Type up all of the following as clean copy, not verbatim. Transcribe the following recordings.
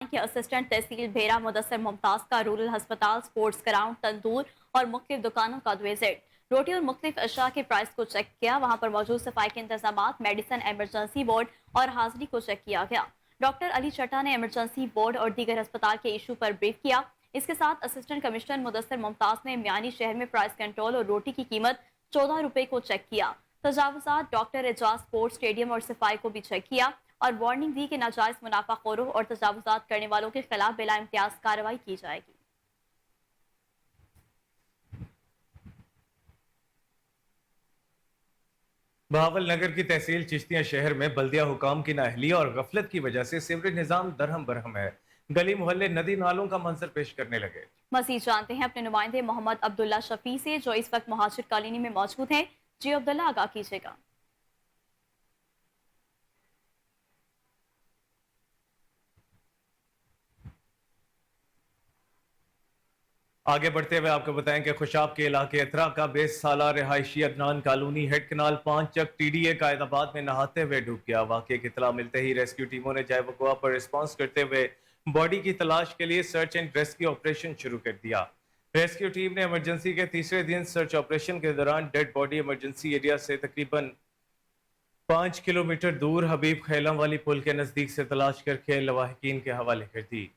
के असिस्टेंट तहसील भेरा मुदस्सर मुमताज का रूरल हस्पताल, स्पोर्ट्स ग्राउंड, तंदूर और मुख्तलिफ दुकानों का विजिट। रोटी और मुख्तलिफ अशा के प्राइस को चेक किया। वहां पर मौजूद सफाई के इंतजाम, मेडिसिन, एमरजेंसी बोर्ड और हाजिरी को चेक किया गया। डॉक्टर अली चट्टा ने एमरजेंसी बोर्ड और दीगर अस्पताल के इशू पर ब्रीफ किया। इसके साथ असिस्टेंट कमिश्नर मुदस्सर मुमताज ने मियानी शहर में प्राइस कंट्रोल और रोटी की कीमत 14 रुपए को चेक किया। तजावुजात डॉक्टर एजाज स्पोर्ट्स स्टेडियम और सफाई को भी चेक किया और वार्निंग दी कि नाजायज मुनाफाखोरों और तजावुजात करने वालों के खिलाफ बिला इम्तियाज कार्रवाई की जाएगी। बहावल नगर की तहसील चिश्तिया शहर में बल्दिया हुकाम की नाअहली और गफलत की वजह से सीवरेज निजाम दरहम बरहम है। गली मोहल्ले नदी नालों का मंजर पेश करने लगे। मजीद जानते हैं अपने नुमाइंदे मोहम्मद अब्दुल्ला शफी से, जो इस वक्त मुहाजिर कॉलोनी में मौजूद हैं। जी अब्दुल्ला, आगाह कीजिएगा। आगे बढ़ते हुए आपको बताएं कि खुशाब के इलाके अतरा का 20 साला रिहायशी अदनान कॉलोनी हेड कनाल 5 चक टीडीए कायदाबाद में नहाते हुए डूब गया। वाकये की इत्तला मिलते ही रेस्क्यू टीमों ने जय वकुआ पर रिस्पॉन्स करते हुए बॉडी की तलाश के लिए सर्च एंड रेस्क्यू ऑपरेशन शुरू कर दिया। रेस्क्यू टीम ने इमरजेंसी के तीसरे दिन सर्च ऑपरेशन के दौरान डेड बॉडी इमरजेंसी एरिया से तकरीबन 5 किलोमीटर दूर हबीब खैलम वाली पुल के नजदीक से तलाश करके लवाहिकीन के हवाले कर दी।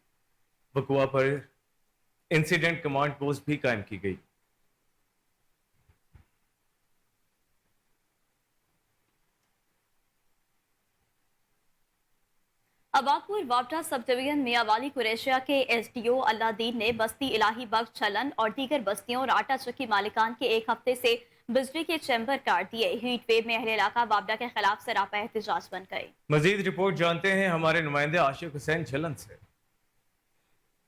वकुआ पर इंसिडेंट कमांड पोस्ट भी कायम की गई। अबादपुर वापडा सब डिवीजन मियावाली कुरैशिया के एसडीओ अल्लादीन ने बस्ती इलाही बख्श छलन और दीगर बस्तियों और आटा चक्की मालिकान के एक हफ्ते से बिजली के चैम्बर काट दिए। हीट वेव में अहले इलाका वापडा के खिलाफ सरापा एहतजाज बन गए। मजीद रिपोर्ट जानते हैं हमारे नुमाइंदे आशिक हुसैन झलन से।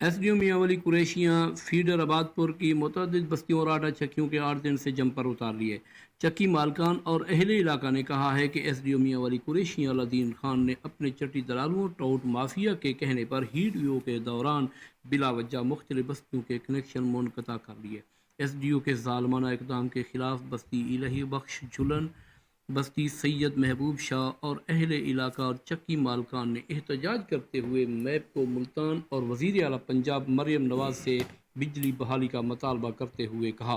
एसडीओ मियावली कुरैशियाँ फीडर आबादपुर की मुतअद्दिद बस्तियों और आटा चक्कियों के 8 दिन से जंपर उतार लिए। चक्की मालकान और अहले इलाका ने कहा है कि एसडीओ मियावली कुरैशियाँ अलादीन खान ने अपने चट्टी दलालों टाउट माफिया के कहने पर हीट व्यू के दौरान बिलावजह मुख्तलिफ बस्तियों के कनेक्शन मुनक़ता कर लिए। एसडीओ के ज़ालमाना इक़दाम के खिलाफ बस्ती इलाही बख्श झुलन, बस्ती सैयद महबूब शाह और अहले इलाका और चक्की मालकान ने एहतजाज करते हुए मैप को मुल्तान और वज़ीर आला पंजाब मरियम नवाज से बिजली बहाली का मुतालबा करते हुए कहा।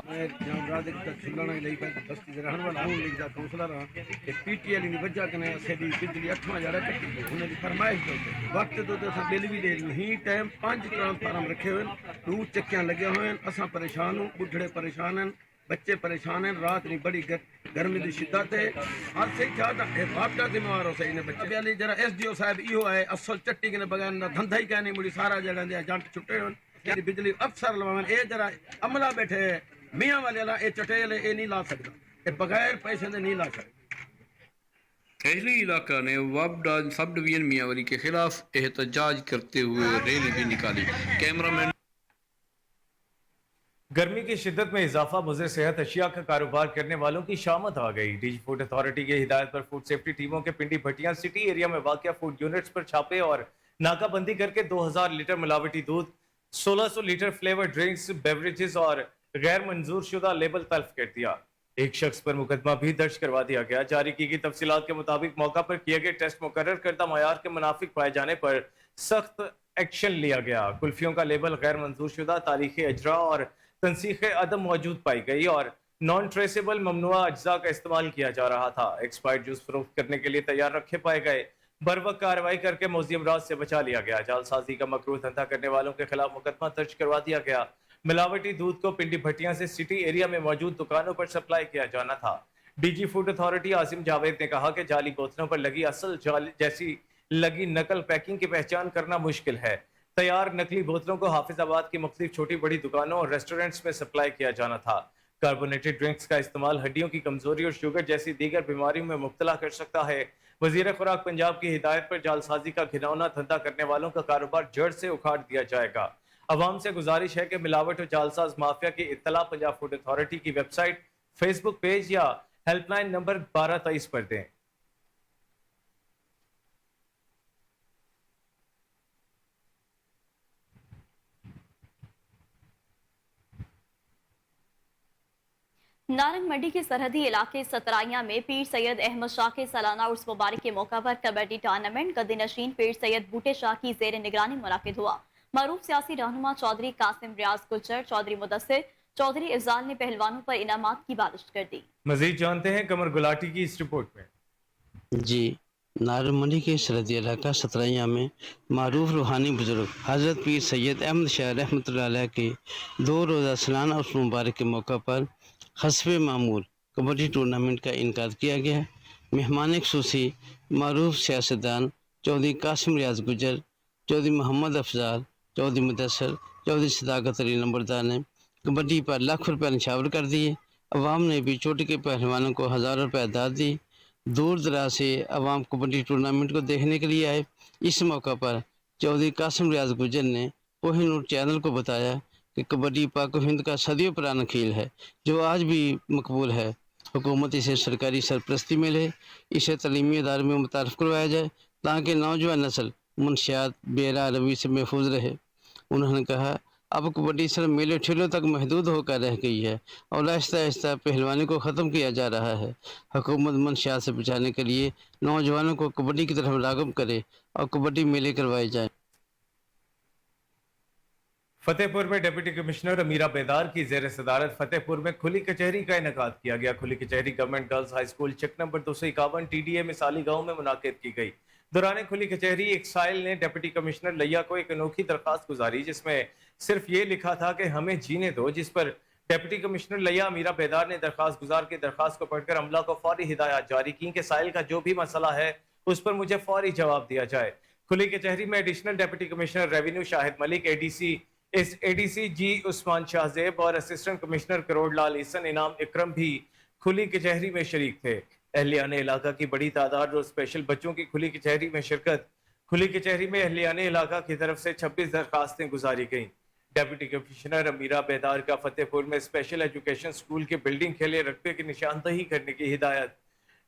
बच्चे परेशान हैं, रात नहीं बड़ी गर्मी की शिद्दत है। आज से क्या वापटा जिम्मेवार हो सही ने बच्चे वाली जरा एसडीओ साहब इहो है असल चट्टी के बगैर ना धंधा ही कहने मुड़ी सारा जगह दे जंट छुट्टे होन यानी बिजली अफसर लवावन ए जरा अमला बैठे मियां वाले ला ए चटेल ए नहीं ला सकता, ए बगैर पैसे दे नहीं ला सकता। अहले इलाका ने वापडा सब डिवीजन मियावली के खिलाफ एहतजाज करते हुए रैली भी निकाली। कैमरामैन गर्मी की शिद्दत में इजाफा, मुज़र सेहत अशिया का कारोबार करने वालों की शामत आ गई। डीजी फूड अथॉरिटी की हिदायत पर फूड सेफ्टी टीमों के पिंडी भट्टियां सिटी एरिया में वाक़िया फूड यूनिट्स पर छापे और नाकाबंदी करके 2000 लीटर मिलावटी दूध, 1600 लीटर फ्लेवर ड्रिंक्स, बेवरेजेस और गैर मंजूर शुदा लेबल तल्फ कर दिया। एक शख्स पर मुकदमा भी दर्ज करवा दिया गया। जारी की गई तफसीलात के मुताबिक मौका पर किए गए टेस्ट मुकर्रर करदा मयार के मुनाफिक पाए जाने पर सख्त एक्शन लिया गया। कुल्फियों का लेबल गैर मंजूर शुदा, तारीख अजरा और तनसीख अदम मौजूद पाई गई और नॉन ट्रेसेबल ममनुआ अज्जा का इस्तेमाल किया जा रहा था। एक्सपायर्ड जूस फरोख्त करने के लिए तैयार रखे पाए गए। बर्वक्त कार्रवाई करके मौजी अमराज से बचा लिया गया। जालसाजी का मकरूह धंधा करने वालों के खिलाफ मुकदमा दर्ज करवा दिया गया। मिलावटी दूध को पिंडी भट्टियां से सिटी एरिया में मौजूद दुकानों पर सप्लाई किया जाना था। DG food authority Asim Javed ने कहा कि जाली बोतलों पर लगी असल जाली जैसी लगी नकल पैकिंग की पहचान करना मुश्किल है। तैयार नकली बोतलों को हाफिजाबाद की मुख्तलिफ छोटी बड़ी दुकानों और रेस्टोरेंट्स में सप्लाई किया जाना था। कार्बोनेटेड ड्रिंक्स का इस्तेमाल हड्डियों की कमजोरी और शुगर जैसी दीगर बीमारियों में मुब्तला कर सकता है। वजीर खुराक पंजाब की हिदायत पर जालसाजी का घिनौना धंधा करने वालों का कारोबार जड़ से उखाड़ दिया जाएगा। अवाम से गुजारिश है कि मिलावट और जालसाज माफिया की इत्तला पंजाब फूड अथॉरिटी की वेबसाइट, फेसबुक पेज या हेल्पलाइन नंबर 1223 पर दें। नारंग मंडी के सरहदी इलाके सतराइया में पीर सैयद अहमद शाह के सालाना उर्स मुबारक के मौका पर कबड्डी टूर्नामेंट गद्दी नशीन पीर सैयद बूटे शाह की जेर निगरानी मुनाकिद हुआ। मरूफ सियासी रहनुमा चौधरी कासिम रियाज गुज्जर, चौधरी मुदस्सिर, चौधरी इफजाल ने पहलवानों पर इनामात की बारिश कर दी। मजीद जानते हैं कमर गुलाटी की इस रिपोर्ट में। जी, नारमंडी के सरहदी इलाका सतरैया में मारूफ रूहानी बुजुर्ग हज़रत पीर सैयद अहमद शाह रहमतुल्लाह अलैह के 2 रोज़ा सालाना उर्स मुबारक के मौका पर हस्बे मामूल कबड्डी टूर्नामेंट का इनकाद किया गया। मेहमान खुसूसी मारूफ सियासतदान चौधरी कासिम रियाज गुजर, चौधरी मोहम्मद अफजाल, चौधरी मुदस्सिर, चौधरी सदाकत अली नंबरदार ने कबड्डी पर लाख रुपये निछावर कर दिए। अवाम ने भी चोटी के पहलवानों को 1000 रुपये दाद दी। दूर दराज से अवाम कबड्डी टूर्नामेंट को देखने के लिए आए। इस मौका पर चौधरी कासिम रियाज गुजर ने कोहिनूर चैनल को बताया कि कबड्डी पाक हिंद का सदियों पुराना खेल है जो आज भी मकबूल है। हुकूमत इसे सरकारी सरपरस्ती में ले, इसे तलीमी इदारों में मुतारफ़ करवाया जाए ताकि नौजवान नस्ल मुनशियात बेरा रवि से महफूज रहे। उन्होंने कहा अब कबड्डी सिर्फ मेले ठेलों तक महदूद होकर रह गई है और आहिस्ता आहिस्ता पहलवानी को ख़त्म किया जा रहा है। हुकूमत मनशियात से बचाने के लिए नौजवानों को कबड्डी की तरफ राग़िब करे और कबड्डी मेले करवाए जाएं। फतेहपुर में डिप्टी कमिश्नर अमीरा बेदार की जेर सदारत फतेहपुर में खुली कचहरी का इनेकाद किया गया। खुली कचहरी गवर्नमेंट गर्ल्स हाई स्कूल चेक नंबर 251 TDA मिसाली गांव में मुनाकिद की गई। दौरान खुली कचहरी एक साइल ने डिप्टी कमिश्नर लिया को एक अनोखी दरखास्त गुजारी जिसमें सिर्फ ये लिखा था कि हमें जीने दो, जिस पर डिप्टी कमिश्नर लिया अमीरा बेदार ने दरखास्त गुजार की दरखास्त को पढ़कर अमला को फौरी हिदायत जारी की कि साइल का जो भी मसला है उस पर मुझे फौरी जवाब दिया जाए। खुली कचहरी में additional deputy commissioner revenue Shahid Malik, ADC जी उस्मान शाहजेब और असिस्टेंट कमिश्नर करोड़ लाल ईसन इनाम इकरम भी खुली कचहरी में शरीक थे। अहलियान इलाका की बड़ी तादाद और स्पेशल बच्चों की खुली कचहरी में शिरकत। खुली कचहरी में अहलियान इलाका की तरफ से 26 दरखास्तें गुजारी गईं। डिप्टी कमिश्नर अमीरा बेदार का फतेहपुर में स्पेशल एजुकेशन स्कूल की बिल्डिंग के लिए रकबे की निशानदही करने की हिदायत।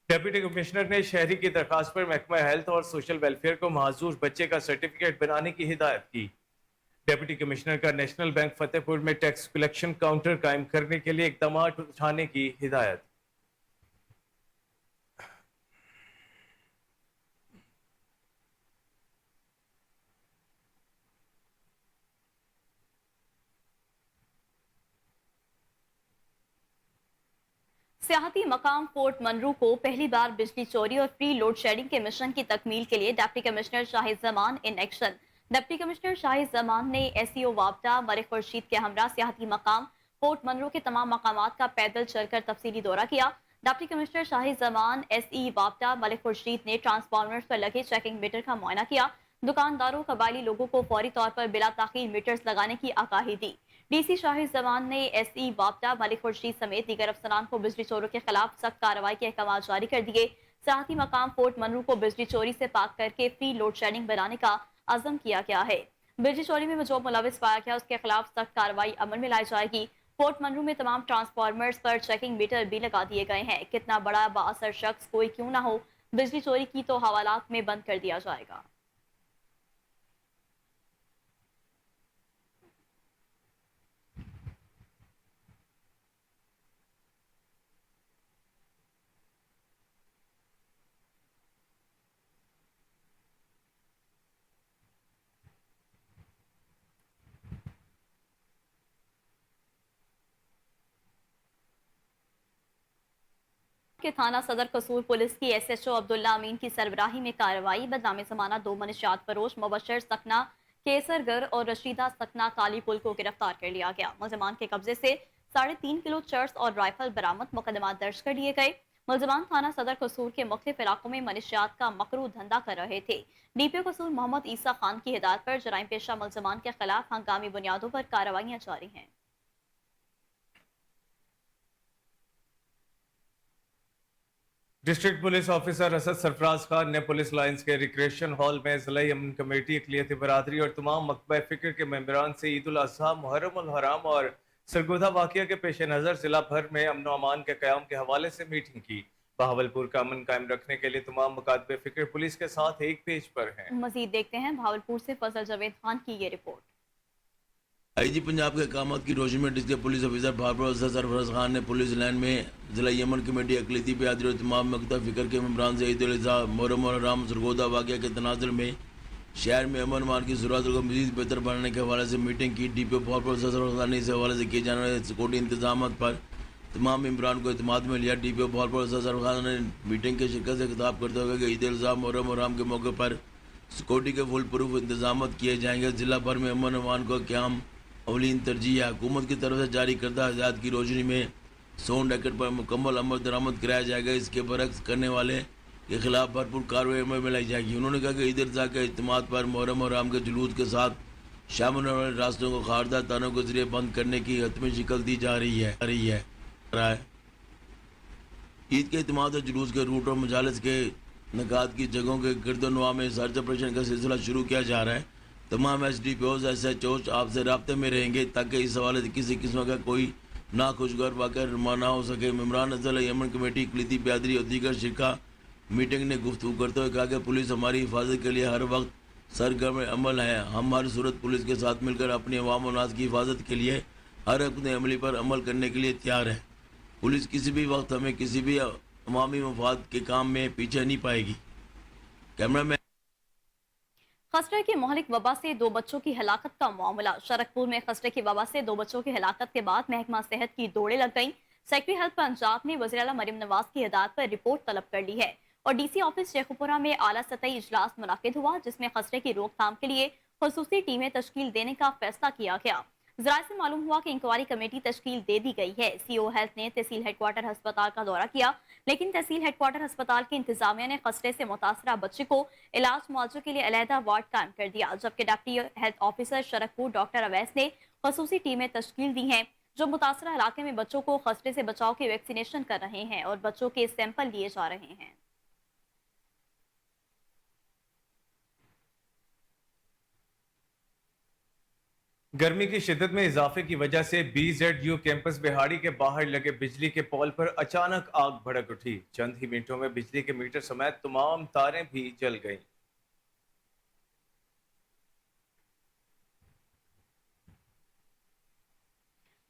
डिप्टी कमिश्नर ने शहरी की दरखास्त पर महकमा हेल्थ और सोशल वेलफेयर को माजूर बच्चे का सर्टिफिकेट बनाने की हिदायत की। डिप्टी कमिश्नर का नेशनल बैंक फतेहपुर में टैक्स कलेक्शन काउंटर कायम करने के लिए इकदाम उठाने की हिदायत। सियाहती मकाम फोर्ट मनरू को पहली बार बिजली चोरी और फ्री लोड शेडिंग के मिशन की तकमील के लिए deputy commissioner Shahid Zaman in action. Deputy commissioner Shahid Zaman ने SEO वापडा मलिक खुर्शीद के हमरा सियाहती मकाम फोर्ट मनरू के तमाम मकामात का पैदल चलकर तफसीली दौरा किया। Deputy commissioner Shahid Zaman SE वापडा मलिक खुर्शीद ने ट्रांसफार्मर्स पर लगे चेकिंग मीटर का मुआयना किया। दुकानदारों कबायली लोगों को फौरी तौर पर बिला ताखीर मीटर्स लगाने की आगाही दी। DC शाहिद जमान ने SE वापडा मलिक खुर्शीद समेत दीगर अफसरान को बिजली चोरों के खिलाफ सख्त कार्रवाई के अहकाम जारी कर दिए। सियाहती मकाम फोर्ट मनरू को बिजली चोरी से पाक करके फ्री लोड शेडिंग बनाने का अज़म किया गया है। बिजली चोरी में जो मुलविस पाया गया उसके खिलाफ सख्त कार्रवाई अमल में लाई जाएगी। फोर्ट मनरू में तमाम ट्रांसफार्मर्स पर चेकिंग मीटर भी लगा दिए गए हैं। कितना बड़ा बाअसर शख्स कोई क्यों ना हो, बिजली चोरी की तो हवालात में बंद कर दिया जाएगा। के थाना सदर कसूर पुलिस की SHO अब्दुल्ला अमीन की सरबराही में कार्रवाई। बदनाम जमाना 2 मनशियात फरोश मुबशर सकना केसरगर और रशीदा सकना काली पुल को गिरफ्तार कर लिया गया। मुलजमान के कब्जे से 3.5 किलो चर्स और राइफल बरामद। मुकदमा दर्ज कर लिए गए। मुलजमान थाना सदर कसूर के मुख्तलिफ इलाकों में मनशियात का मकरू धंधा कर रहे थे। DPO कसूर मोहम्मद ईसा खान की हिदायत पर जराइम पेशा मुलजमान के खिलाफ हंगामी बुनियादों पर कार्रवाइयां जारी हैं। District police officer Asad Sarfaraz Khan ने पुलिस लाइंस के रिक्रिएशन हॉल में ज़िला अमन कमेटी, अक़लियत बरादरी और तमाम मकबा फ़िक्र के मेंबरान से ईद उल अज़हा, मुहर्रम उल हराम और सरगोधा वाक़िया के पेश नज़र ज़िला भर में अमन व अमान के क़याम के हवाले से मीटिंग की। बहावलपुर का अमन कायम रखने के लिए तमाम मुकातबे फ़िक्र पुलिस के साथ एक पेज पर हैं। मज़ीद देखते हैं भावलपुर से फजल जावेद खान की ये रिपोर्ट। आई जी पंजाब के अहकामात की रोशनी में district police officer Bhavpur Sarfaraz Khan ने पुलिस लाइन में ज़िला यमन कमेटी अकलीती बिरादरी और तमाम मकता फ़िक्र के मम्बरान से ईद उल अज़हा मुहर्रम और राम सरगोदा वाक़या के तनाज़ुर में शहर में अमन मान की सूरत को मज़ीद बेहतर बनाने के हवाले से मीटिंग की। DPO भावपुर सरफराज खान ने इस हवाले से किए जाने वाले सिक्योरिटी इंतजाम पर तमाम मम्बरान को इत्मीनान में लिया। DPO भावपुर सरफराज खान ने मीटिंग के शिरकत से खिताब करते हुए कि ईद उल अज़हा मुहर्रम और राम के मौके पर सिक्योरिटी के फुल प्रूफ इंतजाम किए जाएंगे। ज़िला भर में अमन अमान को क़याम अवलीन तरजीह है। हुकूमत की तरफ से जारी करदा हिदायत की रोशनी में सोन रैकेट पर मुकम्मल अमल दरामद कराया जाएगा। इसके बरक्स करने वाले के खिलाफ भरपूर कार्रवाई अमल में लाई जाएगी। उन्होंने कहा कि ईद उल अज़हा के इज्तिमात पर मुहर्रम और राम के जुलूस के साथ शामिल होने वाले रास्तों को खारदार तारों के जरिए बंद करने की हतमी शिकल दी जा रही है। ईद के इज्तिमात और जुलूस के रूट और मजालिस के नकात की जगहों के गिरदोनवा में सर्च ऑपरेशन का सिलसिला शुरू किया जा रहा है। तमाम SDPOs SHOs आपसे राब्ते में रहेंगे ताकि इस हवाले से किसी किस्म का कोई नाखुशगवार वाक़या ना हो सके। मम्बरान ज़िला यमन कमेटी इकलीती बिरादरी और दीगर शिरका मीटिंग ने गुफ्तगू करते हुए कहा कि पुलिस हमारी हिफाजत के लिए हर वक्त सरगर्म अमल है। हम हर सूरत पुलिस के साथ मिलकर अपनी अवाम और नाज की हिफाजत के लिए हर अपने अमली पर अमल करने के लिए तैयार है। पुलिस किसी भी वक्त हमें किसी भी अवामी मफाद के काम में पीछे नहीं पाएगी। कैमरा मैन खसरे की मोहलिक वबा से 2 बच्चों की हलाकत का मामला। शरकपुर में खसरे की वबा से 2 बच्चों की हलाकत के बाद महकमा सेहत की दौड़े लग गईं। सेक्रेटरी हेल्थ पंजाब ने वज़ीर आला मरियम नवाज की हिदायत पर रिपोर्ट तलब कर ली है और DC ऑफिस शेखुपुरा में आला सतही इजलास मुनाकिद हुआ जिसमें खसरे की रोकथाम के लिए खुसूसी टीमें तश्कील देने का फैसला किया गया। ज़राए से मालूम हुआ कि इंक्वायरी कमेटी तश्कील दे दी गई है। CO हेल्थ ने तहसील हेडक्वार्टर अस्पताल का दौरा किया लेकिन तहसील हेडक्वार्टर अस्पताल की इंतजामिया ने खसरे से मुतासरा बच्चे को इलाज मुआवजे के लिए अलहदा वार्ड कायम कर दिया, जबकि deputy health officer Sharakpur doctor Awais ने खसूसी टीमें तश्कील दी हैं जो मुतासरा इलाके में बच्चों को खसरे से बचाव की वैक्सीनेशन कर रहे हैं और बच्चों के सैंपल लिए जा रहे हैं। गर्मी की शिद्दत में इजाफे की वजह से BZU कैंपस बिहाड़ी के बाहर लगे बिजली के पोल पर अचानक आग भड़क उठी। चंद ही मिनटों में बिजली के मीटर समेत तमाम तारें भी जल गईं।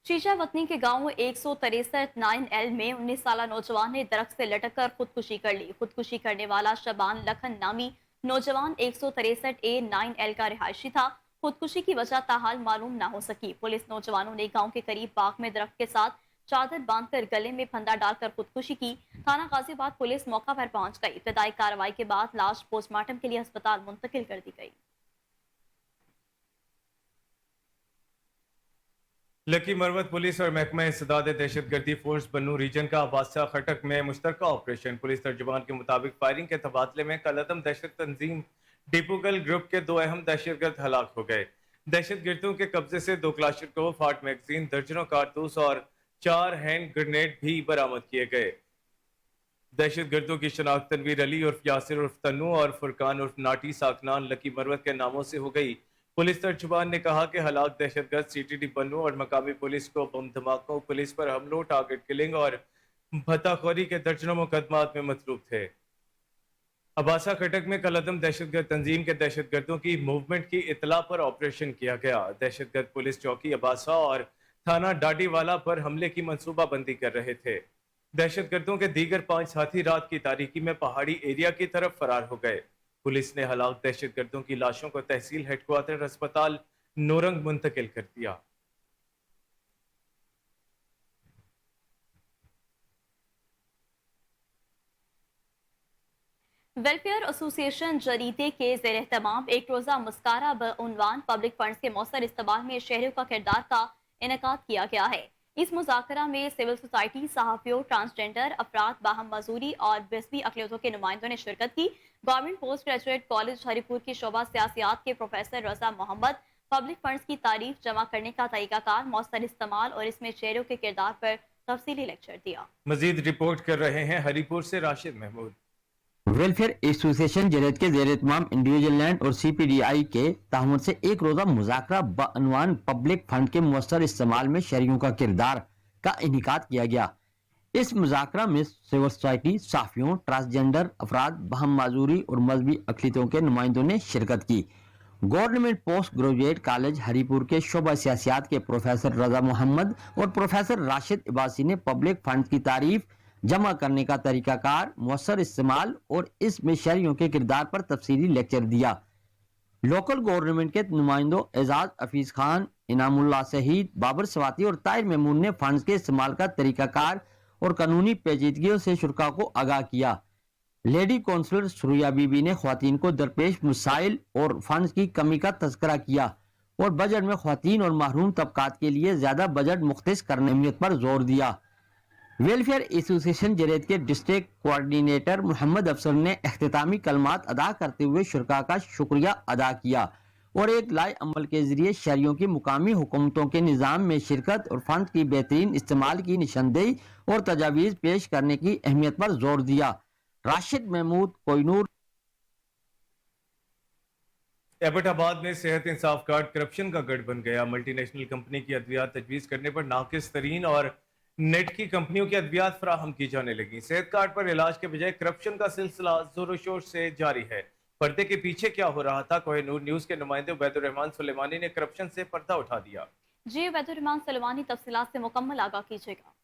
शीशा वतनी के गांव 163 9L में 19 साला नौजवान ने दरख्त से लटक कर खुदकुशी कर ली। खुदकुशी करने वाला शबान लखन नामी नौजवान 163A 9L का रिहायशी था। खुदकुशी की वजह ताहाल मालूम ना हो सकी। पुलिस नौजवानों ने गांव के करीब बाग में दरख्त के साथ चादर बांधकर गले में फंदा डालकर खुदकुशी की। थाना गाजियाबाद पुलिस मौका पर पहुंच गई। इब्तदाई कार्रवाई के बाद लाश पोस्टमार्टम के लिए अस्पताल मुंतकिल कर दी गई। लकी मरवत पुलिस और महकमा इंसदाद दहशतगर्दी फोर्स बन्नू रीजन का अबासा खटक में मुश्तरका ऑपरेशन। पुलिस तर्जुमान के मुताबिक फायरिंग के तबादले में कलअदम दहशत तंजीम डिपुगल ग्रुप के 2 अहम दहशतगर्द हलाक हो गए। दहशतगर्दों के कब्जे से 2 क्लाशनकोव, 8 मैगजीन, दर्जनों कारतूस और 4 हैंड ग्रेनेड भी बरामद किए गए। दहशतगर्दों की शनाख्त तनवीर अली उर्फ यासिर उर्फ तन्नू और फुरकान उर्फ नाटी साकनान लकी मरवत के नामों से हो गई। पुलिस तर्जुमान ने कहा कि हलाक दहशतगर्द CTD बन्नू और मकामी पुलिस को बम धमाकों, पुलिस पर हमलों, टारगेट किलिंग और भत्ताखोरी के दर्जनों मुकदमात में मतलूब थे। अबासा खटक में कलअदम दहशतगर्द तंजीम के दहशतगर्दों की मूवमेंट की इतला पर ऑपरेशन किया गया। दहशतगर्द पुलिस चौकी अबासा और थाना डाडीवाला पर हमले की मंसूबाबंदी कर रहे थे। दहशतगर्दों के दीगर 5 साथी रात की तारीकी में पहाड़ी एरिया की तरफ फरार हो गए। पुलिस ने हलाक दहशतगर्दों की लाशों को तहसील हेडक्वार्टर अस्पताल नोरंग मुंतकिल कर दिया। वेलफेयर एसोसिएशन जरीदे के ज़ेर एहतमाम एक रोज़ा मुस्कारा बउनवान पब्लिक फंड्स के मौसर इस्तेमाल में शहरियों का किरदार का इनेकाद किया गया है। इस मुज़ाकरा में सिविल सोसाइटी, सहाफ़ियों, ट्रांसजेंडर अफराद, बाहम मजूरी और बिस्बी अक़लियतों के नुमाइंदों ने शिरकत की। Government post graduate college Haripur की शोबा सियासियात के प्रोफेसर रजा मोहम्मद पब्लिक फंड्स की तारीफ जमा करने का तरीकाकार, मौसर इस्तेमाल और इसमें शहरियों के किरदार पर तफसीली लेक्चर दिया। मजीद रिपोर्ट कर रहे हैं हरीपुर से राशिद महमूद। वेलफेयर एसोसिएशन जरेद के ज़ेर एहतमाम इंडिविजुअल लैंड और CPDI के ताहमुन से एक रोज़ा मुज़ाकरा बअनवान पब्लिक फंड के मुअस्सर इस्तेमाल में शहरियों का किरदार का इन्हिकाद किया गया। इस मुज़ाकरा में सिविल सोसाइटी, साफियों, ट्रांसजेंडर अफराद, बहम माजूरी और मजहबी अक़लियतों के नुमाइंदों ने शिरकत की। Government post graduate college Haripur के शोबा सियासियात के प्रोफेसर रजा मोहम्मद और प्रोफेसर राशिद इबासी ने पब्लिक फंड की तारीफ, जमा करने का तरीकाकार, मौसर इस्तेमाल और इसमें शहरियों के किरदार पर तफसीली लेक्चर दिया। लोकल गवर्नमेंट के नुमाइंदों एजाज हफीज खान, इनामुल्लाह शहीद, बाबर स्वाति और ताहिर मेमून ने फंड्स के इस्तेमाल का तरीकाकार और कानूनी पेचीदगियों से शुरा को आगाह किया। लेडी काउंसलर सुरैया बीबी ने ख्वातीन को दरपेश मसाइल और फंड्स की कमी का तज़किरा किया और बजट में ख्वातीन और महरूम तबकात के लिए ज्यादा बजट मुख्तस करने अहमियत पर जोर दिया। वेलफेयर एसोसिएशन जरेद के डिस्ट्रिक्ट कोऑर्डिनेटर मोहम्मद अफसर ने इख्तितामी कलमात अदा करते हुए शुरा का शुक्रिया अदा किया और एक लाए अमल के जरिए शहरियों की मुकामी हुकूमतों के निज़ाम में शिरकत और फंड की बेहतरीन इस्तेमाल की निशानदेही और तजावीज़ पेश करने की अहमियत पर जोर दिया। राशिद महमूद, कोहिनूर। एबटाबाद में सेहत इंसाफ कार्ड करप्शन का गढ़ बन गया। मल्टीनेशनल कंपनी की अद्वियात तजवीज़ करने पर नाकिस तरीन और नेट की कंपनियों की अद्वियात फराहम की जाने लगी। सेहत कार्ड पर इलाज के बजाय करप्शन का सिलसिला जोरों शोर से जारी है। पर्दे के पीछे क्या हो रहा था, कोहिनूर न्यूज के नुमाइंदे उबैदुर रहमान सुलेमानी ने करप्शन से पर्दा उठा दिया। जी उबैदुर रहमान सुलेमानी, तफसीलात से मुकम्मल आगाह कीजिएगा।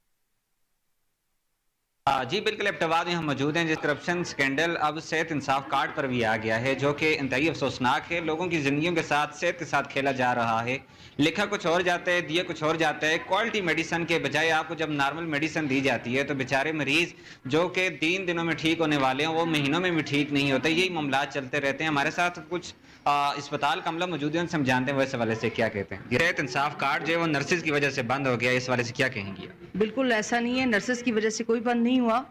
जी बिल्कुल, एबटाबाद में हम मौजूद हैं। जिस करप्शन स्कैंडल अब सेहत इंसाफ कार्ड पर भी आ गया है, जो कि इंतहाई अफसोसनाक है। लोगों की ज़िंदगियों के साथ, सेहत के साथ खेला जा रहा है। लिखा कुछ और जाता है, दिया कुछ और जाता है। क्वालिटी मेडिसिन के बजाय आपको जब नॉर्मल मेडिसिन दी जाती है तो बेचारे मरीज़ जो कि 3 दिनों में ठीक होने वाले हैं वो महीनों में भी ठीक नहीं होते। यही मामला चलते रहते हैं। हमारे साथ कुछ अस्पताल का अमला मौजूद है, उनसे हम जानते हैं वो इस हवाले से क्या कहते हैं। सेहत इंसाफ कार्ड जो है वो नर्सिस की वजह से बंद हो गया, इस हवाले से क्या कहेंगी? बिल्कुल ऐसा नहीं है, नर्सिस की वजह से कोई बंद नहीं हुआ।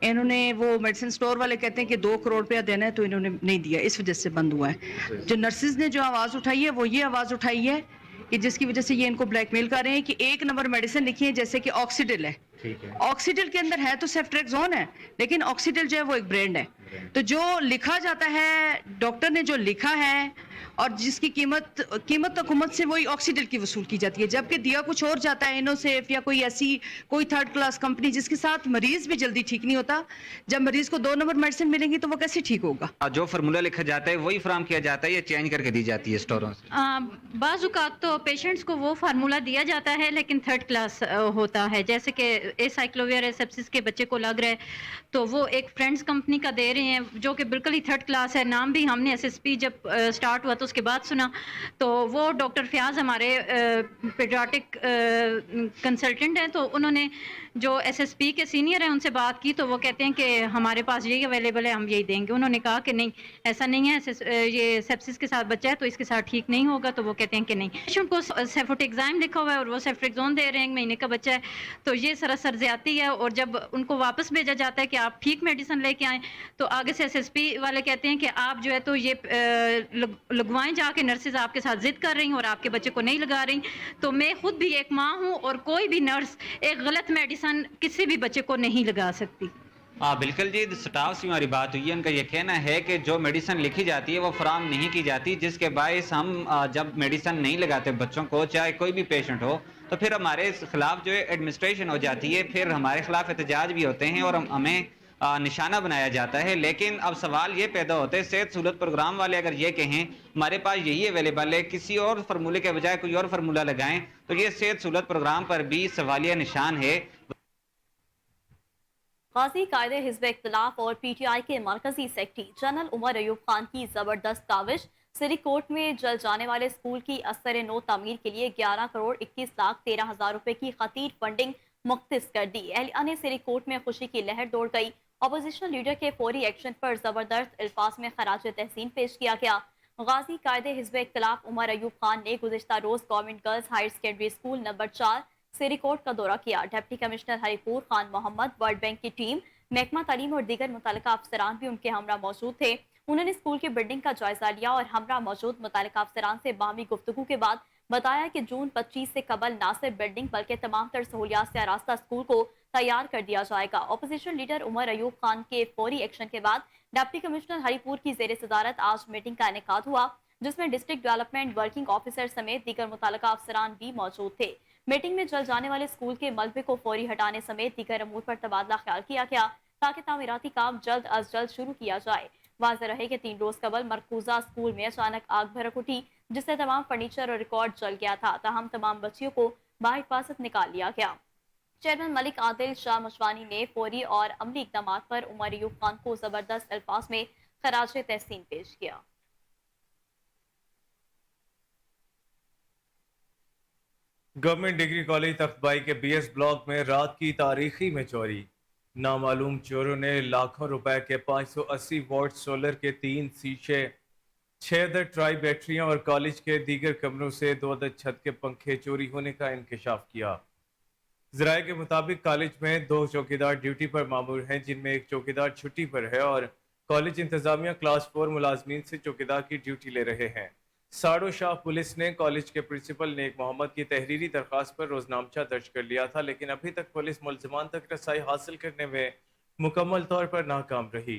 इन्होंने वो मेडिसिन स्टोर वाले कहते हैं कि 2 करोड़ रुपया देना है, तो इन्होंने नहीं दिया, इस वजह से बंद हुआ है। जो नर्सिस ने जो आवाज़ उठाई है वो ये आवाज़ उठाई है कि जिसकी वजह से ये इनको ब्लैकमेल कर रहे हैं कि 1 नंबर मेडिसिन लिखी है, जैसे कि ऑक्सीडिल है। ऑक्सीडिल के अंदर है तो सेफ्ट्रेक्सोन है, लेकिन ऑक्सीडिल जो है वो एक ब्रांड है। तो जो लिखा जाता है, डॉक्टर ने जो लिखा है और जिसकी कीमत हुकूमत से वही ऑक्सीडिल की वसूल की जाती है, जबकि दिया कुछ और जाता है, इनोसेफ या कोई ऐसी कोई 3rd क्लास कंपनी, जिसके साथ मरीज भी जल्दी ठीक नहीं होता। जब मरीज को 2 नंबर मेडिसिन मिलेंगी तो वो कैसे ठीक होगा? जो फार्मूला लिखा जाता है वही फराम किया जाता है या चेंज करके दी जाती है स्टोरों से? बाज़ औक़ात तो पेशेंट्स को वो फार्मूला दिया जाता है, लेकिन 3rd क्लास होता है। जैसे कि एसाइक्लोवियर एसेप्सिस के बच्चे को लग रहा है तो वो एक फ्रेंड्स कंपनी का दे रहे हैं, जो कि बिल्कुल ही 3rd क्लास है। नाम भी हमने एसएसपी जब स्टार्ट हुआ तो उसके बाद सुना। तो वो डॉक्टर फयाज हमारे पेडियाट्रिक कंसल्टेंट हैं, तो उन्होंने जो एसएसपी के सीनियर हैं उनसे बात की तो वो कहते हैं कि हमारे पास यही अवेलेबल है, हम यही देंगे। उन्होंने कहा कि नहीं, ऐसा नहीं है, ये सेप्सिस के साथ बच्चा है तो इसके साथ ठीक नहीं होगा। तो वो कहते हैं कि नहीं, पेशेंट को सेफोटेक्साइम लिखा हुआ है और वो सेफ्ट्रेक्सोन दे रहे हैं, 1 महीने का बच्चा है। तो ये सरासर ज़्यादती है। और जब उनको वापस भेजा जाता है कि आप ठीक मेडिसिन लेके आएँ, तो आगे से एसएसपी वाले कहते हैं कि आप जो है तो ये लगवाएं जाके। नर्सेज आपके साथ जिद कर रही हैं और आपके बच्चे को नहीं लगा रही। तो मैं खुद भी एक माँ हूँ और कोई भी नर्स एक गलत मेडिसिन किसी भी बच्चे को नहीं लगा सकती। बिल्कुल जी, स्टाफ से हमारी बात हुई है। उनका ये कहना है कि जो मेडिसिन लिखी जाती है वो फराम नहीं की जाती, जिसके बायस हम जब मेडिसिन नहीं लगाते बच्चों को, चाहे कोई भी पेशेंट हो, तो फिर हमारे खिलाफ जो है एडमिनिस्ट्रेशन हो जाती है, फिर हमारे खिलाफ एहतजाज भी होते हैं और हमें निशाना बनाया जाता है। लेकिन अब सवाल ये पैदा होता है, सेहत सहूलत प्रोग्राम वाले अगर ये कहें हमारे पास यही अवेलेबल है, किसी और फार्मूले के बजाय कोई और फार्मूला लगाएं, तो ये सेहत सहूलत प्रोग्राम पर भी सवालिया निशान है। गाजी कायदे हिज़्ब इख्तिलाफ और पीटीआई के मरकजी सेक्रेटरी जनरल उमर अयूब खान की जबरदस्त काविश। सिरी कोट में जल जाने वाले स्कूल की असर नो तामीर के लिए 11 करोड़ 21 लाख 13 हजार रुपए की खतीर फंडिंग मुख्तस कर दी। एहलिया ने सिरी कोट में खुशी की लहर दौड़ गई। अपोजिशन लीडर के फौरी एक्शन पर जबरदस्त अल्फाज में खराज तहसीन पेश किया गया। गाजी कायदे हिज़्ब इख्तिलाफ उमर अयूब खान ने गुज़िश्ता रोज government girls higher secondary school number 4 Sirikot का दौरा किया। Deputy commissioner Haripur Khan Mohammad, world bank की टीम, महकमा तालीम और दीगर मुतल्लिका अफसरान भी उनके हमरा मौजूद थे। उन्होंने स्कूल की बिल्डिंग का जायजा लिया और हमरा मौजूद मुतल्लिका अफसरान से बाहमी गुफ्तगू के बाद बताया कि जून 25 से कबल न सिर्फ बिल्डिंग बल्कि तमाम तर सहूलियात से आरास्ता स्कूल को तैयार कर दिया जाएगा। अपोजिशन लीडर उमर अयूब खान के फौरी एक्शन के बाद डिप्टी कमिश्नर हरीपुर की जेर सदारत आज मीटिंग का इनेकाद हुआ, जिसमें डिस्ट्रिक्ट डेवलपमेंट वर्किंग ऑफिसर समेत दीगर मुतल्लिका अफसरान भी मौजूद थे। मीटिंग में जल जाने वाले स्कूल के मलबे को फौरी हटाने समेत दीगर अमूर पर तबादला ख्याल किया गया ताकि तामीराती काम जल्द अज जल्द शुरू किया जाए। वाज़ेह रहे कि 3 रोज कबल मरकूजा स्कूल में अचानक आग भड़क उठी, जिससे तमाम फर्नीचर और रिकॉर्ड जल गया था। ताहम तमाम बच्चियों को बाहिफाजत निकाल लिया गया। चेयरमैन मलिक आदिल शाह मशवानी ने फौरी और अमली इकदाम पर उमर अयूब खान को जबरदस्त अल्फाज में खराज तहसीन पेश किया। गवर्नमेंट डिग्री कॉलेज तख्तबाई के BS ब्लॉक में रात की तारीखी में चोरी। नामालूम चोरों ने लाखों रुपए के 580 वॉट सोलर के 3 शीशे, 6 अदद ट्राई बैटरियां और कॉलेज के दीगर कमरों से 2 अदद छत के पंखे चोरी होने का इंकशाफ किया। ज़राए के मुताबिक कॉलेज में 2 चौकीदार ड्यूटी पर मामूर हैं, जिनमें एक चौकीदार छुट्टी पर है और कॉलेज इंतजामिया क्लास 4 मुलाजमीन से चौकीदार की ड्यूटी ले रहे हैं। साड़ो शाह पुलिस ने कॉलेज के प्रिंसिपल नेक मोहम्मद की तहरीरी दरख्वास्त पर रोजनामचा दर्ज कर लिया था, लेकिन अभी तक पुलिस मुल्ज़िमान तक रसाई हासिल करने में मुकम्मल तौर पर नाकाम रही।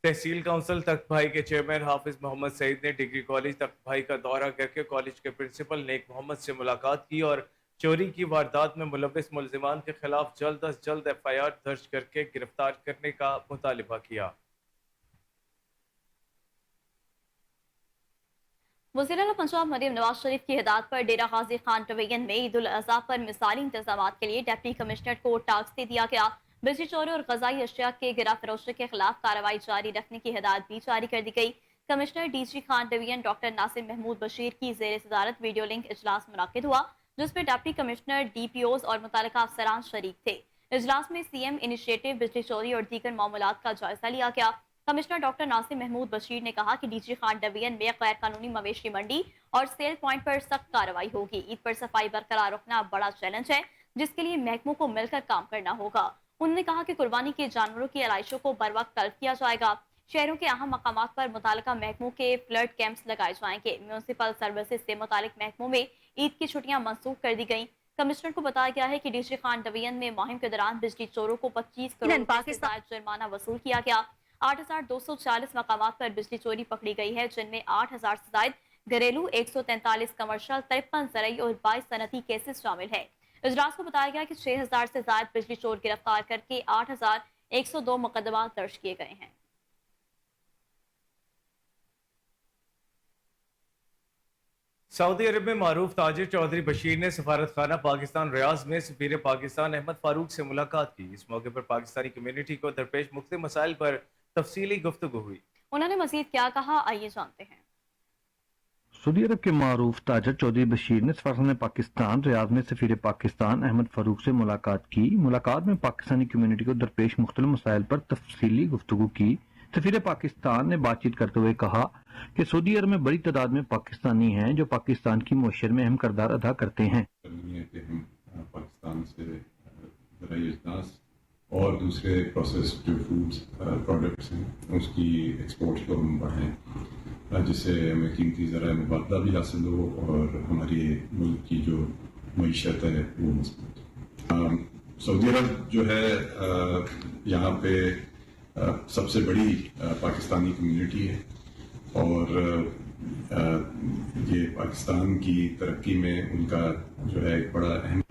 तहसील काउंसिल तख्तभाई के चेयरमैन हाफिज मोहम्मद सईद ने डिग्री कॉलेज तख्तभाई का दौरा करके कॉलेज के प्रिंसिपल नेक मोहम्मद से मुलाकात की और चोरी की वारदात में मुलव्विस मुल्ज़िमान के खिलाफ जल्द अज जल्द FIR दर्ज करके गिरफ्तार करने का मुतालिबा किया। वज़ीर आला पंजाब मरीम नवाज शरीफ की हिदायत पर डेरा गाजी खान डिवीजन में ईद उल अज़हा पर मिसाली इंतजाम के लिए डिप्टी कमिश्नर को टास्क दे दिया गया। बिजली चोरी और ग़ज़ाई अशिया के गिरा फरोशी के खिलाफ कार्रवाई जारी रखने की हिदायत भी जारी कर दी गई। Commissioner DG Khan division doctor Nasir Mahmood Bashir की ज़ेर सदारत वीडियो लिंक इजलास मुनाकिद हुआ, जिसमें डिप्टी कमिश्नर, DPOs और मुतल्लिका अफसरान शरीक थे। इजलास में CM इनिशिएटिव, बिजली चोरी और दीगर मामलात का जायजा लिया गया। कमिश्नर डॉक्टर नासिर महमूद बशीर ने कहा कि DG खान डिवीजन में गैर कानूनी मवेशी मंडी और सेल पॉइंट पर सख्त कार्रवाई होगी। ईद पर सफाई बरकरार रखना बड़ा चैलेंज है, जिसके लिए महकमों को मिलकर काम करना होगा। उन्होंने कहा कि कुर्बानी के जानवरों की आलाइशों को बर वक्त तलब किया जाएगा। शहरों के अहम मकामात पर मुतालिका महकमों के फ्लड कैंप्स लगाए जाएंगे। म्यूनसिपल सर्विसेज से मुतालिक महकमों में ईद की छुट्टियां मनसूख कर दी गई। कमिश्नर को बताया गया है कि DG खान डिवीजन में मुहिम के दौरान बिजली चोरों को 25 करोड़ रुपए से ज्यादा जुर्माना वसूल किया गया। 8,240 मकामात पर बिजली चोरी पकड़ी गई है, जिनमें 8,000 से ज्यादा घरेलू, 143 कमर्शियल, 53 ज़रई और 22 सनती केसेस शामिल है। इजलास को बताया गया कि 6,000 से ज्यादा बिजली चोर गिरफ्तार करके 8,102 मुकदमा दर्ज किए गए हैं। सऊदी अरब में मारूफ ताजिर चौधरी बशीर ने सफारत खाना पाकिस्तान रियाज में सफीर पाकिस्तान अहमद फारूक से मुलाकात की। इस मौके पर पाकिस्तानी कम्युनिटी को दरपेश मुख्तलिफ मसाइल पर तफसीली गुफ्तगू हुई। उन्होंने मजीद क्या कहा, आइए जानते हैं। सऊदी अरब के मारूफ ताजिर चौधरी बशीर ने सफारत पाकिस्तान रियाज में सफीर पाकिस्तान अहमद फारूक से मुलाकात की। मुलाकात में पाकिस्तानी कम्युनिटी को दरपेश मुख्तलिफ मसाइल पर तफसीली गुफ्तगू की। सफीर पाकिस्तान ने बातचीत करते हुए कहा कि सऊदी अरब में बड़ी तादाद में पाकिस्तानी हैं जो पाकिस्तान की मुआशरे में अहम किरदार अदा करते हैं। पाकिस्तान से और दूसरे प्रोसेस्ड जो फूड्स प्रोडक्ट्स हैं उसकी एक्सपोर्ट को हम बढ़ाएं, जिससे हमें कीमती ज़राए मुबादला भी हासिल हो और हमारी मुल्क की जो मईशत है वो मजबूत। सऊदी अरब जो है यहाँ पे सबसे बड़ी पाकिस्तानी कम्युनिटी है और ये पाकिस्तान की तरक्की में उनका जो है एक बड़ा अहम।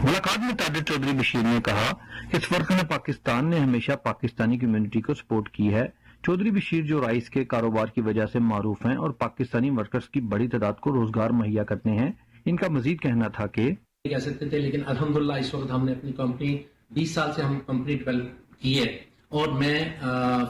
मुलाकात में ताजिर चौधरी बशीर ने कहा कि सफारत पाकिस्तान ने हमेशा पाकिस्तानी कम्युनिटी को सपोर्ट की है। चौधरी बशीर जो राइस के कारोबार की वजह से मारूफ हैं और पाकिस्तानी वर्कर्स की बड़ी तादाद को रोजगार मुहैया करते हैं। इनका मजीद कहना था कि कह सकते थे, लेकिन अल्हम्दुलिल्लाह इस वक्त हमने अपनी कंपनी 20 साल से हम कंपनी डेवलप की है और मैं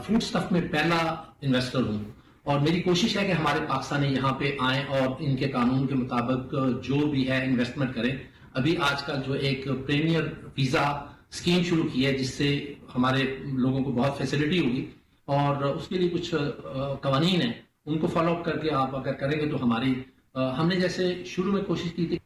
फूड स्टफ में पहला इन्वेस्टर हूँ और मेरी कोशिश है कि हमारे पाकिस्तानी यहाँ पे आए और इनके कानून के मुताबिक जो भी है इन्वेस्टमेंट करें। अभी आजकल जो एक प्रीमियर वीजा स्कीम शुरू की है जिससे हमारे लोगों को बहुत फैसिलिटी होगी और उसके लिए कुछ कवानीन है, उनको फॉलो अप करके आप अगर करेंगे तो हमारी हमने जैसे शुरू में कोशिश की थी।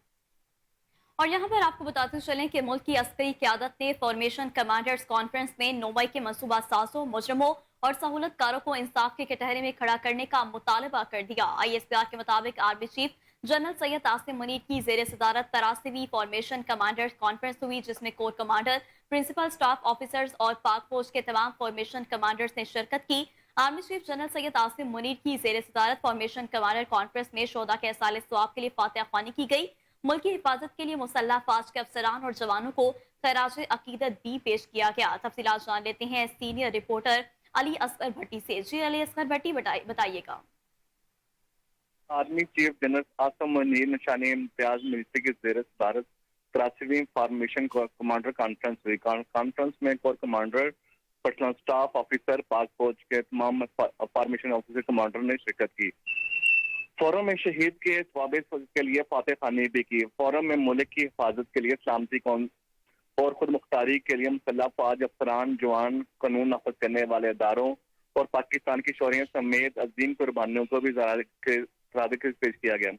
और यहाँ पर आपको बताते चलें कि मुल्क की अस्करी क़यादत ने फॉर्मेशन कमांडर्स कॉन्फ्रेंस में नोमई के मनसूबा साजों, मुजरमों और सहूलतकारों को इंसाफ के कटहरे में खड़ा करने का मुतालबा कर दिया। ISPR के मुताबिक army chief general Syed Asim Munir की ज़ेर सदारत 83वीं फॉर्मेशन कमांडर्स कॉन्फ्रेंस हुई, जिसमें corps commander, principal staff officers और पाक फौज के तमाम फॉर्मेशन कमांडर्स ने शिरकत की। Army chief general Syed Asim Munir की ज़ेर सदारत फॉर्मेशन कमांडर कॉन्फ्रेंस में शोहदा के साले सवाब के लिए फातिहा ख्वानी की गई। मुल्क की हिफाजत के लिए मुसल्लह फौज के अफसरान और जवानों को खराज अकीदत भी पेश किया गया। तफसीलात जान लेते हैं सीनियर रिपोर्टर अली असगर भट्टी से। जी अली असगर भट्टी, बताइएगा। Army chief general Asim Munir निशानी इम्तियाज मिलिट्री की जेर सदारत 83वीं फार्मेशन कमांडर कॉन्फ्रेंस हुई। कॉन्फ्रेंस में corps commander, personal staff officer, Pak फौज के तमाम फार्मेशन ऑफिसर कमांडर ने शिरकत की। फोरम में शहीद के स्वाब के लिए फातह खानी भी की। फोरम में मुल्क की हिफाजत के लिए सलामती कौन और खुद मुख्तारी के लिए मुसल्लह फौज अफसरान, जवान, कानून नाफज करने वाले इदारों और पाकिस्तान की शौर्य समेत अजीम कुर्बानियों को भी पेश किया गया।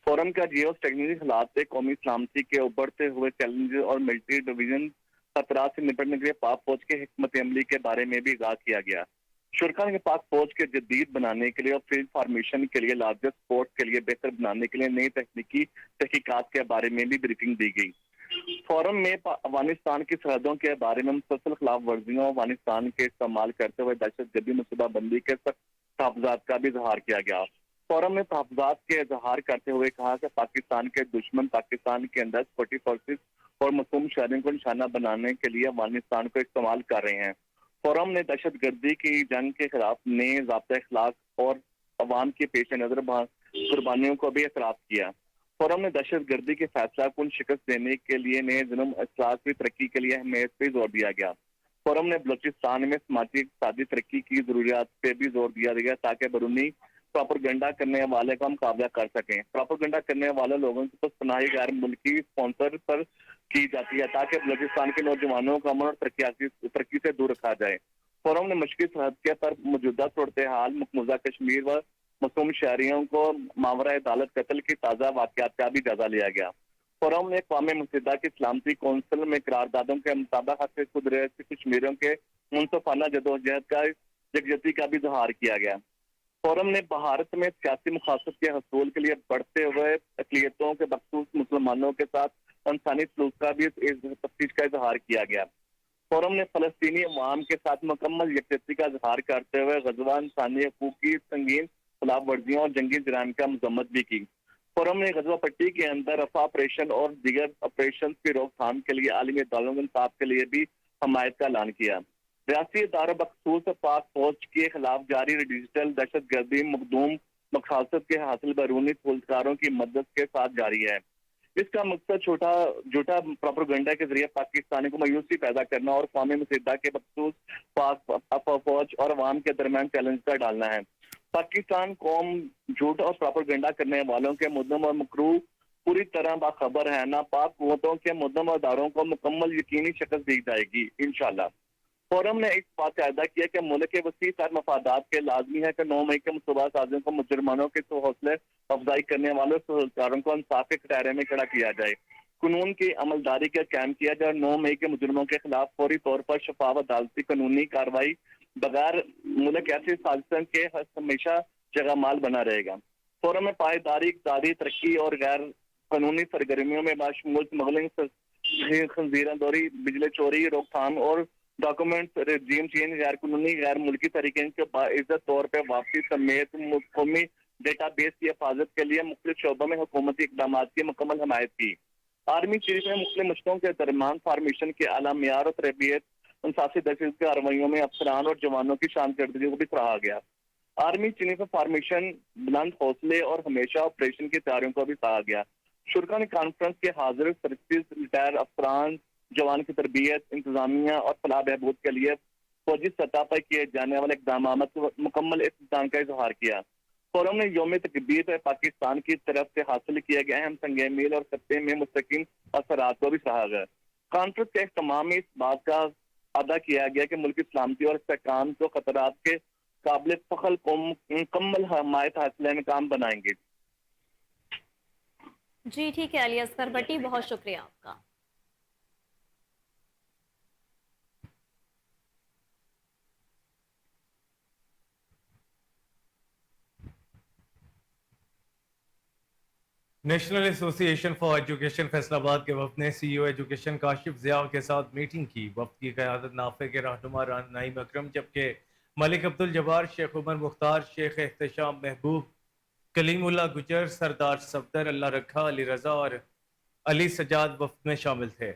फोरम का जियो टेक्निकल हालात से कौमी सलामती के उभरते हुए चैलेंज और मिलिट्री डिवीजन खतरात से निपटने के लिए पाक फौज के हिकमत अमली के बारे में भी आगाह किया गया। शुरका के पाक फौज के जदीद बनाने के लिए और फील्ड फार्मेशन के लिए लार्जेस्ट स्पोर्ट के लिए बेहतर बनाने के लिए नई तकनीकी तहकीकात के बारे में भी ब्रीफिंग दी गई। फोरम में अफगानिस्तान की सरहदों के बारे में मुसलसल खिलाफ वर्जियों, अफगानिस्तान के इस्तेमाल करते हुए दहशतगर्दी मनसूबा बंदी के सख्त तहफ़्ज़ात का भी इजहार किया गया। फोरम में तहफ़्ज़ात के इजहार करते हुए कहा कि पाकिस्तान के दुश्मन पाकिस्तान के अंदर सिक्योरिटी फोर्सेस और मासूम शहरों को निशाना बनाने के लिए अफगानिस्तान को इस्तेमाल कर रहे हैं। फोरम ने दहशतगर्दी की जंग के खिलाफ नए ज़ाब्ते अखलाक और अवाम के पेश नज़र कुर्बानियों को भी एतराफ़ किया। फोरम ने दहशतगर्दी के फैसला कुन शिकस्त देने के लिए नए जुल्म इस्लाही तरक्की के लिए अहमियत पर जोर दिया गया। फोरम ने बलूचिस्तान में समाजी इक़्तिसादी तरक्की की ज़रूरियात पर भी जोर दिया गया ताकि बरूनी प्रोपेगेंडा करने वाले का मुकाबला कर सकें। प्रोपेगेंडा करने वाले लोगों की पनाही गैर मुल्की स्पॉन्सर पर की जाती है ताकि बलूचिस्तान के नौजवानों को अमन और तरक्की से दूर रखा जाए। फोरम ने मशरक़ी सरहद के पर मौजूदा सूरत हाल, मकबूजा कश्मीर व मासूम शहरियों को मावरा अदालत कत्ल की ताज़ा वाक़यात का भी जायजा लिया गया। फोरम ने अक़वाम मुत्तहिदा की सलामती कौंसिल में करारदादों के मुताबिक हक़ कुदरत कश्मीरियों के मुनसफाना जदोजहद का यकजहती का भी इजहार किया गया। फोरम ने भारत में सियासी मुखासत के हसूल के लिए बढ़ते हुए अक़लियतों के बखसूस मुसलमानों के साथ इंसानी सलूक का भी तफ्तीश का इजहार किया गया। फोरम ने फ़लस्तीनी अवाम के साथ मुकम्मल यकजहती का इजहार करते हुए ग़ज़वा इंसानी हकूक़ की संगीन खिलाफ वर्जियों और जंगी जराइम का मज़म्मत भी की। फोरम ने ग़ज़वा पट्टी के अंदर रफ़ा ऑपरेशन और दीगर ऑपरेशन की रोकथाम के लिए आलमी अदालतों के इंसाफ के लिए भी हमायत का ऐलान किया। रियासी इदारों बखसूस पाक फौज के खिलाफ जारी डिजिटल दहशतगर्दी मखदूम मकासद के हासिल बैरूनी फौजकारों की मदद के साथ जारी है। इसका मकसद झूठा प्रोपेगेंडा के जरिए पाकिस्तानी को मायूसी पैदा करना और कौमी मुत्तहिदा के बखसूस पाक फौज और अवाम के दरमियान चैलेंज का डालना है। पाकिस्तान कौम झूठ और प्रोपेगेंडा करने वालों के मुद्दों और मकरू पूरी तरह बाखबर है। नापाक कुव्वतों के मुद्दों और इदारों को मुकम्मल यकीनी शिकस्त दी जाएगी इंशाल्लाह। फोरम ने इस बात का अदा किया कि मुल्क के वसी तर मफादात के लाजमी है कि 9 मई के मुसबा साजियों को मुजरमानों के हौसले अफजाई करने वालों सहूलतकारों को इंसाफ के कटहरे में खड़ा किया जाए, कानून की अमलदारी का कायम किया जाए। 9 मई के मुजरमों के खिलाफ फौरी तौर पर शफाफ अदालती कानूनी कार्रवाई बगैर मुल्क ऐसी साजिशों के हमेशा जगह माल बना रहेगा। फोरम में पायदारी, इक़्तिसादी तरक्की और गैर कानूनी सरगर्मियों में बाशमूल स्मगलिंग, खंजीरादोरी, बिजली चोरी, रोकथाम और डॉक्यूमेंट रेजिम चेंज, गैर कानूनी गैर मुल्की तरीके के बाइज्जत तौर पर वापसी समेत कौमी डेटा बेस की हिफाजत के लिए मुख्तलिफ शोबों में हुकूमती इक़दाम की मुकम्मल हमायत की। आर्मी चीफ ने मुख्तलिफ मशकों के दरमियान फार्मेशन के आला मियार और तरबियत, इंसासी दहशत कार्रवाइयों में अफसरान और जवानों की शानकर्दगी को भी सराहा गया। आर्मी चीफ फार्मेशन, बुलंद हौसले और हमेशा ऑपरेशन की तैयारियों को भी सराहा गया। शुरा ने कॉन्फ्रेंस के हाजिर सर्विस रिटायर अफसरान, जवान की तरबियत, इंतजामिया और फलाह बहबूद के लिए फौजी सतह पर किए जाने वाले इक़दाम मुकम्मल इत्मीनान का इजहार किया। फोरम ने यौम तकबीर पाकिस्तान की तरफ से हासिल किए गए अहम संग मील और खत्ते में मुस्तकिल असरात को भी सराहा गया। कॉन्फ्रेंस के तमाम में इस बात का अदा किया गया कि मुल्क की सलामती और इस्तेहकाम को खतरात के काबिल फखल को मुकम्मल हमायत हासिल में काम बनाएंगे। जी ठीक है अली असगर भट्टी, बहुत शुक्रिया आपका। National association for education Faisalabad के वफ्द ने सीईओ एजुकेशन काशिफ ज़िया के साथ मीटिंग की। वफ्द की क़यादत नाफे के रहनुमा नईम अकरम, जबकि मलिक अब्दुल जब्बार, शेख उमर मुख्तार, शेख एहतशाम महबूब, कलीमुल्लाह गुजर, सरदार सफदर, अल्लाह रखा, अली रजा और अली सजाद वफ्द में शामिल थे।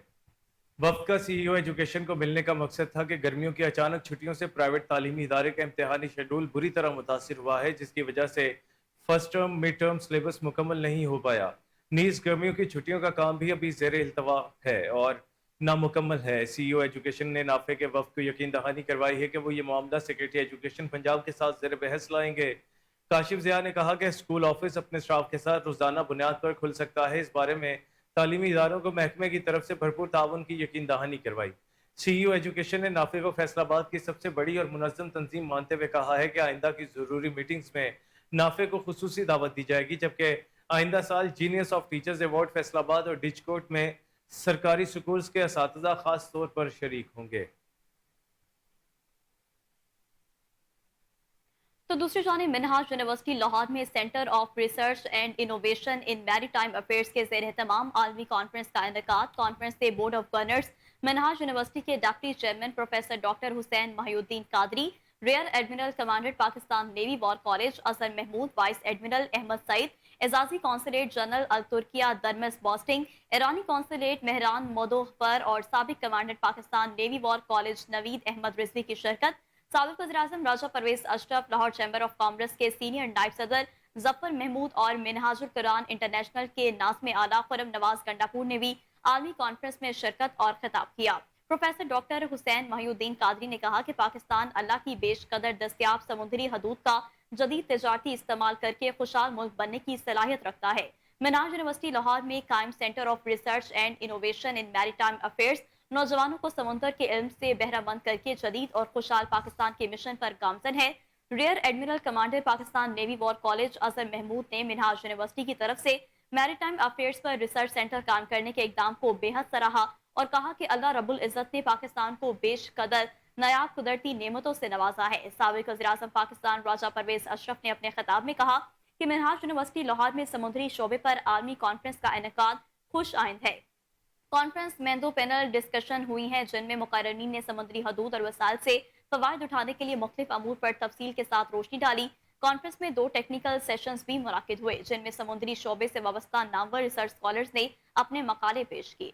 वफ्द का सीईओ एजुकेशन को मिलने का मकसद था कि गर्मियों की अचानक छुट्टियों से प्राइवेट तालीमी इदारे का इम्तिहानी शेड्यूल बुरी तरह मुतासिर हुआ है, जिसकी वजह से first term mid term syllabus मुकम्मल नहीं हो पाया। नीज गर्मियों की छुट्टियों का काम भी अभी ज़ेर इल्तवा है और नामुकम्मल है। सीईओ एजुकेशन ने नाफे के वफ्द को यकीन दहानी करवाई है कि वो ये मामला सेक्रेटरी एजुकेशन पंजाब के साथ ज़ेर बहस लाएंगे। काशिफ ज़िया ने कहा कि स्कूल ऑफिस अपने स्टाफ के साथ रोजाना बुनियाद पर खुल सकता है। इस बारे में तालीमी इदारों को महकमे की तरफ से भरपूर ताउन की यकीन दहानी करवाई। सीईओ एजुकेशन ने नाफे को फैसलाबाद की सबसे बड़ी और मुनज़्ज़म तंजीम मानते हुए कहा है कि आइंदा की ज़रूरी मीटिंग्स में नाफे को खुसूसी दावत दी जाएगी, जबकि आइंदा साल genius of teachers award Faisalabad और डिजकोट में सरकारी स्कूल्स के असातिज़ा खास तौर पर शरीक होंगे। तो दूसरी जानिब मिनहाज यूनिवर्सिटी लाहौर में centre of research and innovation in maritime affairs के ज़ेर एहतमाम आलमी कॉन्फ्रेंस का इनेकाद। कॉन्फ्रेंस से board of governors, Minhaj university के deputy chairman professor doctor Hussain Mohiuddin Qadri, rear admiral commandant Pakistan navy war college Azhar Mahmood, vice admiral Ahmed Saeed, एजाजी कौंसलेट जनरल अल तुर्किया दरमस बॉस्टिंग, ईरानी कौंसलेट मेहरान मोदोहपर और साबिक commandant Pakistan navy war college Naveed Ahmed Rizvi की शिरकत। साबिक वज़ीर-ए-आज़म Raja Pervez Ashraf, Lahore chamber of commerce के सीनियर नायब सदर जफर महमूद और मिनहाजुल कुरान इंटरनेशनल के नाज़्म आला खुरम नवाज गंडापुर ने भी आलमी कॉन्फ्रेंस में शिरकत और खिताब किया। प्रोफेसर डॉक्टर हुसैन महिउद्दीन कादरी ने कहा कि पाकिस्तान अल्लाह की बेशकदर दस्तयाब समुद्री हदूद का जदीद तिजारती इस्तेमाल करके खुशहाल मुल्क बनने की सलाहियत रखता है। मिनहाज यूनिवर्सिटी लाहौर में कायम centre of research and innovation in maritime affairs नौजवानों को समुद्र के इल्म से बहरामंद करके जदीद और खुशहाल पाकिस्तान के मिशन पर गामजन है। Rear admiral commander Pakistan navy war college Azhar Mahmood ने मिनहाज यूनिवर्सिटी की तरफ से मैरीटाइम अफेयर्स पर रिसर्च सेंटर काम करने के इकदाम को बेहद सराहा और कहा कि अल्लाह रब्बुल इज़्ज़त ने पाकिस्तान को बेशकदर नायाब कुदरती नेमतों से नवाजा है। साबिक वज़ीर-ए-आज़म पाकिस्तान राजा परवेज अशरफ ने अपने खिताब में कहा कि मिनहाज यूनिवर्सिटी लाहौर में समुद्री शोबे पर आलमी कॉन्फ्रेंस का इनेकाद खुश आइंद है। कॉन्फ्रेंस में 2 पैनल डिस्कशन हुई हैं, जिनमें मुक़र्ररीन ने समुद्री हदूद और वसाइल से फ़वाइद उठाने के लिए मुख्तलिफ अमूर पर तफसील के साथ रोशनी डाली। कॉन्फ्रेंस में 2 टेक्निकल सेशंस भी मुनाकिद हुए, जिनमें समुद्री शोबे से वाबस्ता नामवर रिसर्च स्कॉलर्स ने अपने मकाले पेश किए।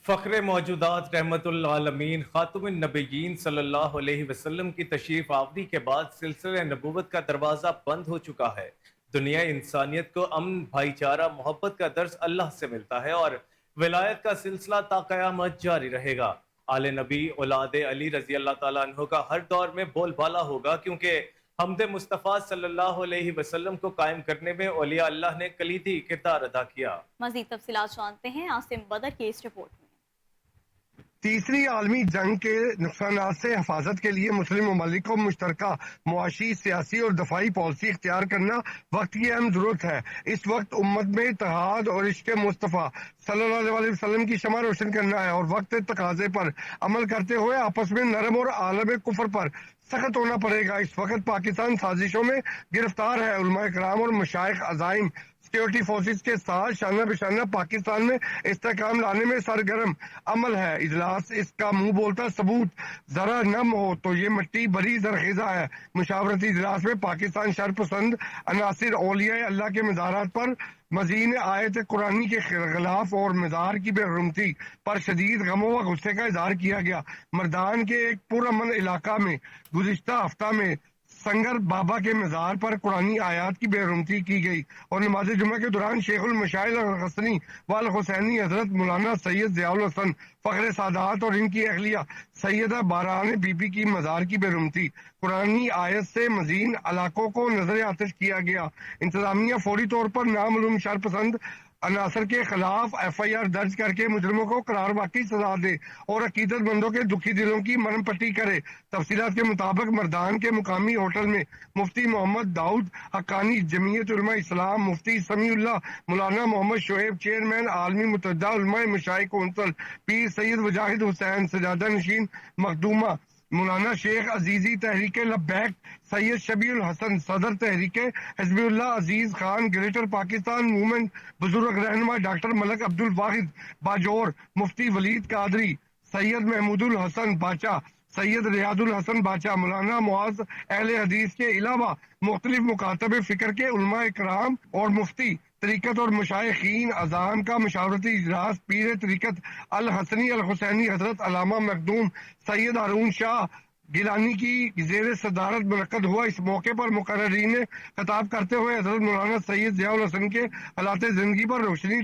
फ़ख्र मौजूदात रहमतुल आलमीन खातुमुन नबिय्यीन सल्लल्लाहु अलैहि वसल्लम की तशरीफ आवरी के बाद सिलसिले नबूवत का दरवाज़ा बंद हो चुका है। दुनिया इंसानियत को अमन, भाईचारा, मोहब्बत का दर्स अल्लाह से मिलता है और विलायत का सिलसिला ता क़यामत जारी रहेगा। आले नबी औलाद अली रज़ी अल्लाह ताला अन्हु का हर दौर में बोलबाला होगा, क्योंकि हमदे मुस्तफ़ा सल्लल्लाहु अलैहि वसल्लम को कायम करने में औलिया अल्लाह ने कलीदी किरदार अदा किया। मज़ीद तफ़सीलात जानते हैं आसिम बदर की इस रिपोर्ट में। तीसरी आलमी जंग के नुकसानात से हिफाजत के लिए मुस्लिम ममालिक को मुश्तरका मुआशी, सियासी और दफाई पॉलिसी इख्तियार करना वक्त की अहम जरूरत है। इस वक्त उम्मत में इत्तेहाद और इश्क मुस्तफ़ा सल्लल्लाहु अलैहि वसल्लम की शमा रोशन करना है और वक्त तकाजे पर अमल करते हुए आपस में नरम और आलम कुफर पर सख्त होना पड़ेगा। इस वक्त पाकिस्तान साजिशों में गिरफ्तार है। उलमा इकराम और मशाइख अज़ाइम सिक्योरिटी फोर्सेस के साथ शाना बिशाना पाकिस्तान में इस्तेहकाम लाने में सरगर्म अमल है। इजलास इसका मुंह बोलता सबूत, जरा नम हो तो ये मिट्टी बड़ी जरखेजा है। मुशावरती इजलास में पाकिस्तान शरपसंद अनासिर औलिया अल्लाह के मज़ारात पर मजीन आयत कुरानी के खिलाफ और मज़ार की बेहरमती पर शदीद गमो व गुस्से का इजहार किया गया। मर्दान के एक पुरअमन इलाका में गुज़िश्ता हफ्ता में संगर बाबा के मज़ार पर कुरानी आयात की बेहरमती की गई और नमाज जुम्मा के दौरान शेखुल मशाइल हसनी वाल हुसैनी हजरत मौलाना सैयद ज़ियाउल हसन फ़ख्र सादात और इनकी अहलिया सैयदा बारान बीबी की मज़ार की बेहरमती कुरानी आयत से मजीन इलाकों को नजर आतिश किया गया। इंतजामिया फौरी तौर पर नामालूम शरपसंद अनासर के खिलाफ FIR दर्ज करके मुजरिमों को करार वाकई सजा दे और अकीदतमंदों के दुखी दिलों की मरहम पट्टी करे। तफसीलात के मुताबिक मर्दान के मुकामी होटल में मुफ्ती मोहम्मद दाऊद हक्कानी, जमीयत उलमा इस्लाम, मुफ्ती समीउल्लाह, मौलाना मोहम्मद शोएब, चेयरमैन आलमी मुतहद्दा उलमा मशाइख कौंसिल, पीर सैयद वजाहिद हुसैन, सजादा नशीन मखदूमा, مولانا شیخ عزیزی تحریک لبیک، سید شبیع الحسن صدر تحریک حزب اللہ، عزیز خان گریٹر پاکستان موومنٹ، بزرگ رہنما ڈاکٹر ملک عبد الواحد باجور، مفتی ولید قادری، سید محمود الحسن باچا، سید ریاض الحسن باچا، مولانا معاذ اہل حدیث کے علاوہ مختلف مکاتب فکر کے علماء کرام اور مفتی طریقت اور مشائخین اذان کا مشاورتی اجلاس پیر طریقت الحسنی الحسینی حضرت علامہ مخدوم سید ہارون شاہ گیلانی کی زیر صدارت منعقد ہوا۔ اس موقع پر مقررین نے خطاب کرتے ہوئے حضرت مولانا سید ضیاء الحسن کے حالات زندگی پر روشنی